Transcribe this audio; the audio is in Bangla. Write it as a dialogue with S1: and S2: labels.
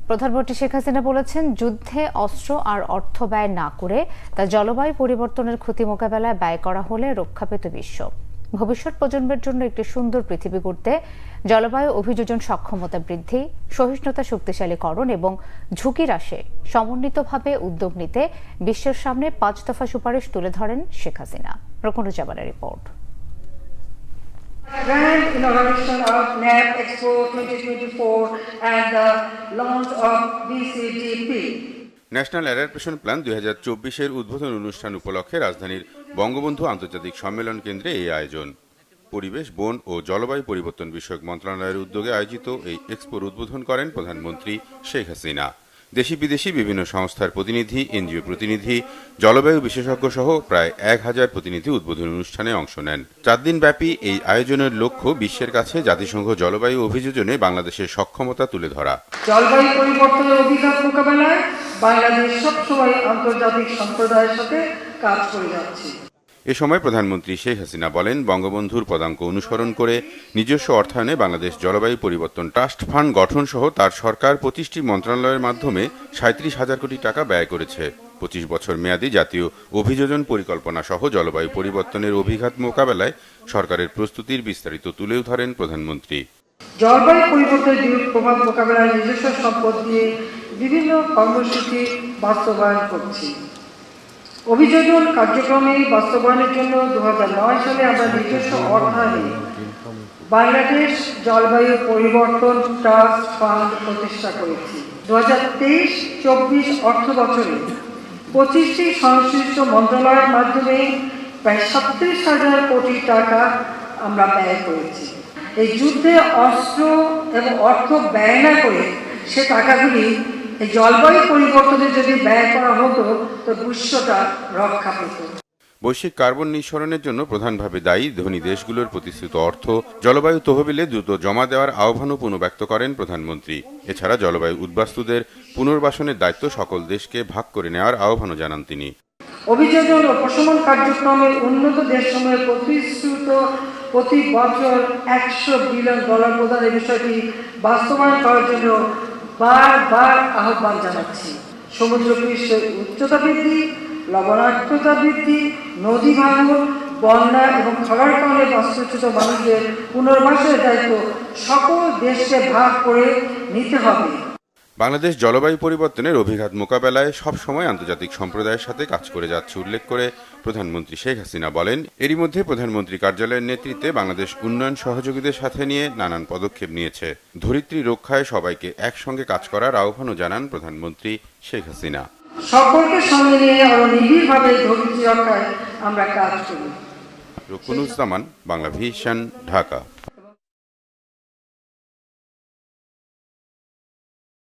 S1: প্রধানমন্ত্রী শেখ হাসিনা বলেছেন, যুদ্ধে অস্ত্র আর অর্থ ব্যয় না করে তা জলবায়ু পরিবর্তনের ক্ষতি মোকাবেলায় ব্যয় করা হলে রক্ষা পেত বিশ্ব। ভবিষ্যৎ প্রজন্মের জন্য একটি সুন্দর পৃথিবী গড়তে জলবায়ু অভিযোজন সক্ষমতা বৃদ্ধি, সহিষ্ণুতা শক্তিশালীকরণ এবং ঝুঁকি হ্রাসে সমন্বিতভাবে উদ্যোগ নিতে বিশ্বের সামনে ৫ দফা সুপারিশ তুলে ধরেন শেখ হাসিনা। রকুনুজ্জামানের রিপোর্ট।
S2: Grand inauguration of NAP Expo 2024 and the launch of BCDP.
S3: National adaptation plan 2024-এর উদ্বোধন অনুষ্ঠান উপলক্ষে রাজধানীর বঙ্গবন্ধু আন্তর্জাতিক সম্মেলন কেন্দ্রে এই আয়োজন। পরিবেশ, বন ও জলবায়ু পরিবর্তন বিষয়ক মন্ত্রণালয়ের উদ্যোগে আয়োজিত এই এক্সপোর উদ্বোধন করেন প্রধানমন্ত্রী শেখ হাসিনা। দেশি বিদেশি বিভিন্ন সংস্থার প্রতিনিধি, এনজিও প্রতিনিধি, জলবায়ু বিশেষজ্ঞ সহ প্রায় 1000 প্রতিনিধি উদ্বোধন অনুষ্ঠানে অংশ নেন। 4 দিন ব্যাপী এই আয়োজনের লক্ষ্য বিশ্বের কাছে জাতিসংঘ জলবায়ু অভিযোজনে বাংলাদেশের সক্ষমতা তুলে ধরা।
S2: জলবায়ু পরিবর্তনের অভিঘাত মোকাবেলায় বাংলাদেশ সবসময় আন্তর্জাতিক সম্প্রদায়ের সাথে কাজ করে যাচ্ছে।
S3: এ সময় প্রধানমন্ত্রী শেখ হাসিনা বলেন, বঙ্গবন্ধুর পদাঙ্ক অনুসরণ করে নিজস্ব অর্থায়নে বাংলাদেশ জলবায়ু পরিবর্তন ট্রাস্ট ফান্ড গঠন সহ তার সরকার 25টি মন্ত্রণালয়ের মাধ্যমে 37,000 কোটি টাকা ব্যয় করেছে। 25 বছর মেয়াদী জাতীয় অভিযোজন পরিকল্পনা সহ জলবায়ু পরিবর্তনের অভিঘাত মোকাবেলায় সরকারের প্রস্তুতির বিস্তারিত তুলেও ধরেন প্রধানমন্ত্রী।
S2: জলবায়ু পরিবর্তনের বিরূপ প্রভাব মোকাবেলায় নিজস্ব সম্পদ দিয়ে বিভিন্ন কর্মসূচি বাস্তবায়ন করছি। অভিযোজন কার্যক্রমে বাস্তবায়নের জন্য 2009 সালে আমরা নিজস্ব অর্থায়নে বাংলাদেশ জলবায়ু পরিবর্তন ট্রাস্ট ফান্ড প্রতিষ্ঠা করেছি। 2023-24 অর্থ বছরে 25টি সংশ্লিষ্ট মন্ত্রণালয়ের মাধ্যমে প্রায় 37,000 কোটি টাকা আমরা ব্যয় করেছি। এই যুদ্ধে অস্ত্র এবং অর্থ ব্যয় না করে সে টাকাগুলি এই জলবায়ু পরিবর্তনে যদি ব্যয় করা হতো তো বিশ্বটা রক্ষা পেত।
S3: বৈশ্বিক কার্বন নিঃসরণের জন্য প্রধানভাবে দায়ী ধনী দেশগুলোর প্রতিশ্রুত অর্থ জলবায়ু তহবিলে দ্রুত জমা দেওয়ার আহ্বানও পুনর্ব্যক্ত করেন প্রধানমন্ত্রী। এছাড়া জলবায়ু উদ্বাস্তুদের পুনর্বাসনের দায়িত্ব সকল দেশকে ভাগ করে নেওয়ার আহ্বানও জানান তিনি।
S2: অভিযোজন ও প্রশমন কার্যক্রমের উন্নত দেশসমূহের প্রতিশ্রুত প্রতি বছর $100 বিলিয়ন প্রদানের বিষয়টি বাস্তবায়ন করার জন্য বারবার আহ্বান জানাচ্ছি। সমুদ্র পৃষ্ঠের উচ্চতা বৃদ্ধি, লবণাক্ততা বৃদ্ধি, নদী ভাঙন, বন্যা এবং খরার কারণে বাস্তুচ্যুত মানুষদের পুনর্বাসনের দায়িত্ব সকল দেশকে ভাগ করে নিতে হবে।
S3: বাংলাদেশ জলবায়ু পরিবর্তনের অভিঘাত মোকাবেলায় সবসময় আন্তর্জাতিক সম্প্রদায়ের সাথে কাজ করে যাচ্ছে উল্লেখ করে প্রধানমন্ত্রী শেখ হাসিনা বলেন, এরই মধ্যে প্রধানমন্ত্রী কার্যালয়ের নেতৃত্বে বাংলাদেশ উন্নয়ন সহযোগীদের সাথে নিয়ে নানান পদক্ষেপ নিয়েছে। ধরিত্রী রক্ষায় সবাইকে একসঙ্গে কাজ করার আহ্বানও জানান প্রধানমন্ত্রী শেখ হাসিনা।
S2: সকলকে সঙ্গে নিয়ে আরো নিবিড়ভাবে ধরিত্রী রক্ষায় আমরা কাজ করি।
S3: রকুনুজ্জামান, বাংলা ভিশন, ঢাকা।